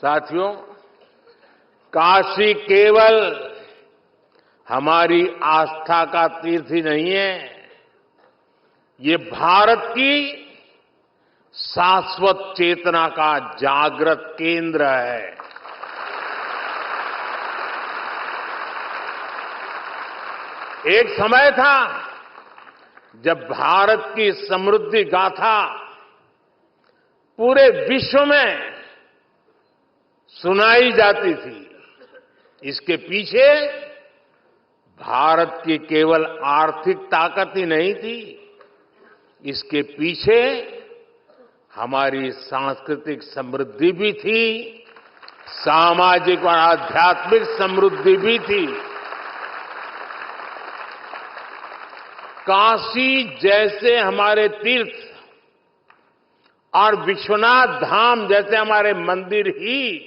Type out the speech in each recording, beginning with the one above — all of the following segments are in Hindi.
साथियों, काशी केवल हमारी आस्था का तीर्थ ही नहीं है, ये भारत की शाश्वत चेतना का जागृत केंद्र है। एक समय था जब भारत की समृद्धि गाथा पूरे विश्व में सुनाई जाती थी। इसके पीछे भारत की केवल आर्थिक ताकत ही नहीं थी, इसके पीछे हमारी सांस्कृतिक समृद्धि भी थी, सामाजिक और आध्यात्मिक समृद्धि भी थी। काशी जैसे हमारे तीर्थ और विश्वनाथ धाम जैसे हमारे मंदिर ही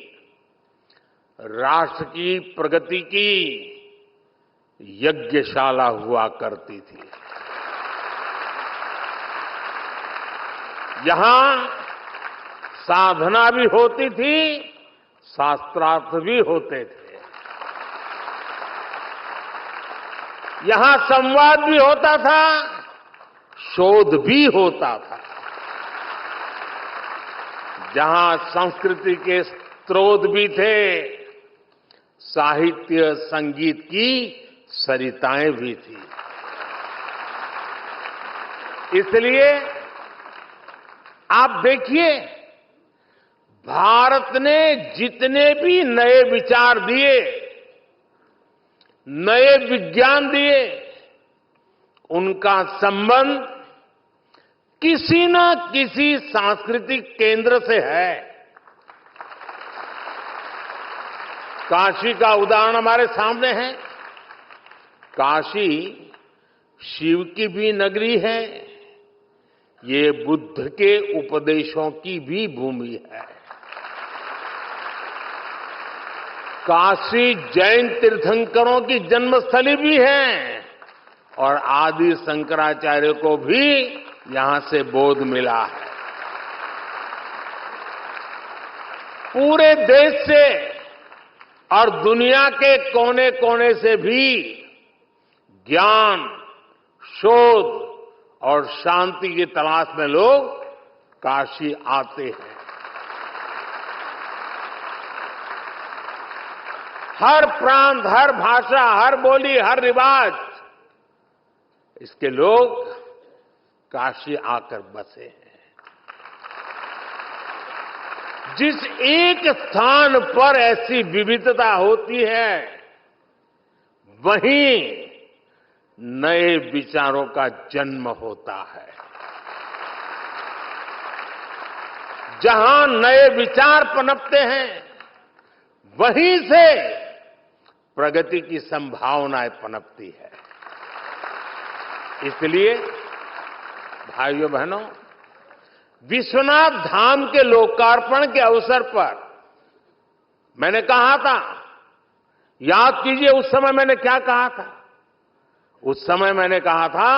राष्ट्र की प्रगति की यज्ञशाला हुआ करती थी। यहां साधना भी होती थी, शास्त्रार्थ भी होते थे। यहां संवाद भी होता था, शोध भी होता था। जहां संस्कृति के स्रोत भी थे, साहित्य संगीत की सरिताएं भी थी। इसलिए आप देखिए, भारत ने जितने भी नए विचार दिए, नए विज्ञान दिए, उनका संबंध किसी न किसी सांस्कृतिक केंद्र से है। काशी का उदाहरण हमारे सामने है। काशी शिव की भी नगरी है, ये बुद्ध के उपदेशों की भी भूमि है। काशी जैन तीर्थंकरों की जन्मस्थली भी है और आदि शंकराचार्य को भी यहां से बोध मिला है। पूरे देश से और दुनिया के कोने कोने से भी ज्ञान, शोध और शांति की तलाश में लोग काशी आते हैं। हर प्रांत, हर भाषा, हर बोली, हर रिवाज, इसके लोग काशी आकर बसे हैं। जिस एक स्थान पर ऐसी विविधता होती है, वहीं नए विचारों का जन्म होता है। जहां नए विचार पनपते हैं, वहीं से प्रगति की संभावनाएं पनपती है। इसलिए भाइयों बहनों, विश्वनाथ धाम के लोकार्पण के अवसर पर मैंने कहा था, याद कीजिए उस समय मैंने क्या कहा था। उस समय मैंने कहा था,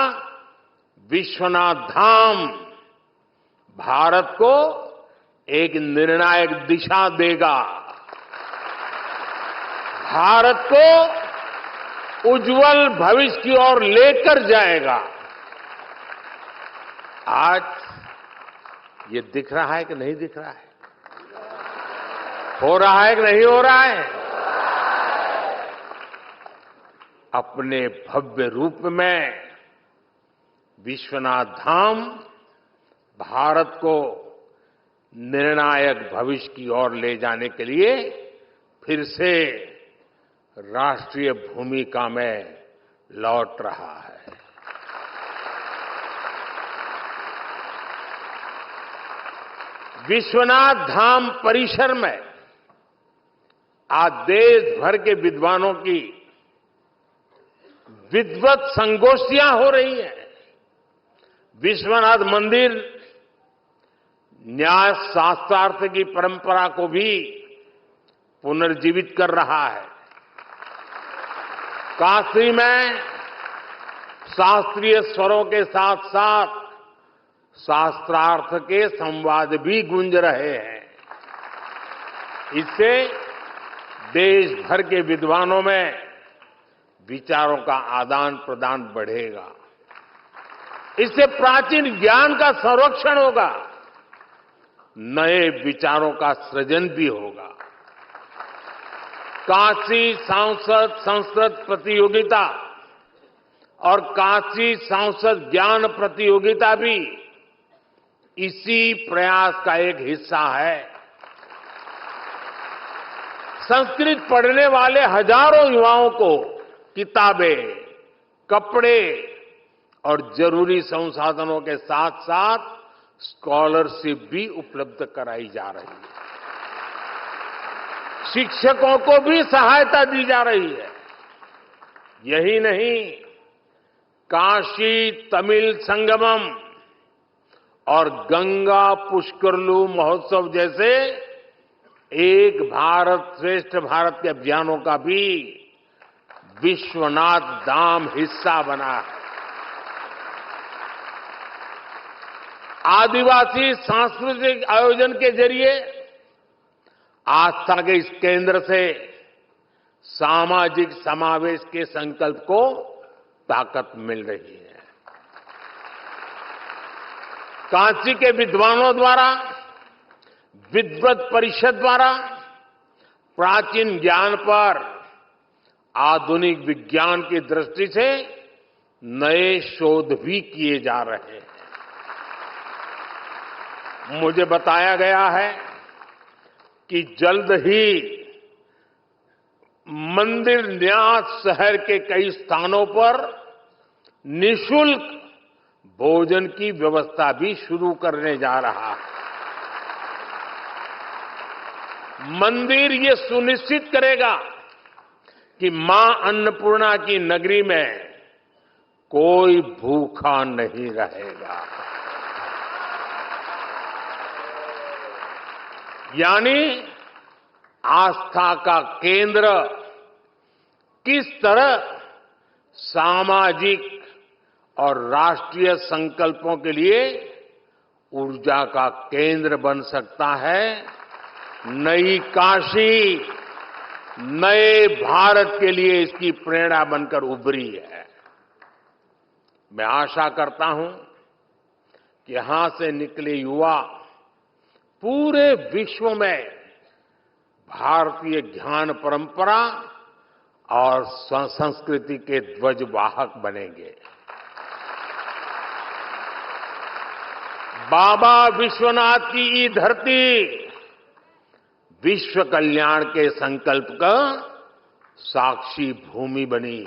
विश्वनाथ धाम भारत को एक निर्णायक दिशा देगा, भारत को उज्जवल भविष्य की ओर लेकर जाएगा। आज ये दिख रहा है कि नहीं दिख रहा है? हो रहा है कि नहीं हो रहा है? अपने भव्य रूप में विश्वनाथ धाम भारत को निर्णायक भविष्य की ओर ले जाने के लिए फिर से राष्ट्रीय भूमिका में लौट रहा है। विश्वनाथ धाम परिसर में आज देश भर के विद्वानों की विद्वत संगोष्ठियां हो रही हैं। विश्वनाथ मंदिर न्याय शास्त्रार्थ की परंपरा को भी पुनर्जीवित कर रहा है। काशी में शास्त्रीय स्वरों के साथ साथ शास्त्रार्थ के संवाद भी गूंज रहे हैं। इससे देश भर के विद्वानों में विचारों का आदान प्रदान बढ़ेगा। इससे प्राचीन ज्ञान का संरक्षण होगा, नए विचारों का सृजन भी होगा। काशी सांसद संस्कृत प्रतियोगिता और काशी सांसद ज्ञान प्रतियोगिता भी इसी प्रयास का एक हिस्सा है। संस्कृत पढ़ने वाले हजारों युवाओं को किताबें, कपड़े और जरूरी संसाधनों के साथ साथ स्कॉलरशिप भी उपलब्ध कराई जा रही है। शिक्षकों को भी सहायता दी जा रही है। यही नहीं, काशी तमिल संगमम और गंगा पुष्करलू महोत्सव जैसे एक भारत श्रेष्ठ भारत के अभियानों का भी विश्वनाथ धाम हिस्सा बना है। आदिवासी सांस्कृतिक आयोजन के जरिए आस्था के इस केंद्र से सामाजिक समावेश के संकल्प को ताकत मिल रही है। काशी के विद्वानों द्वारा, विद्वत परिषद द्वारा प्राचीन ज्ञान पर आधुनिक विज्ञान की दृष्टि से नए शोध भी किए जा रहे हैं। मुझे बताया गया है कि जल्द ही मंदिर न्यास शहर के कई स्थानों पर निःशुल्क भोजन की व्यवस्था भी शुरू करने जा रहा है। मंदिर ये सुनिश्चित करेगा कि मां अन्नपूर्णा की नगरी में कोई भूखा नहीं रहेगा। यानी आस्था का केंद्र किस तरह सामाजिक और राष्ट्रीय संकल्पों के लिए ऊर्जा का केंद्र बन सकता है। नई काशी नए भारत के लिए इसकी प्रेरणा बनकर उभरी है। मैं आशा करता हूं कि यहां से निकले युवा पूरे विश्व में भारतीय ज्ञान परंपरा और संस्कृति के ध्वजवाहक बनेंगे। बाबा विश्वनाथ की ये धरती विश्व कल्याण के संकल्प का साक्षी भूमि बनी।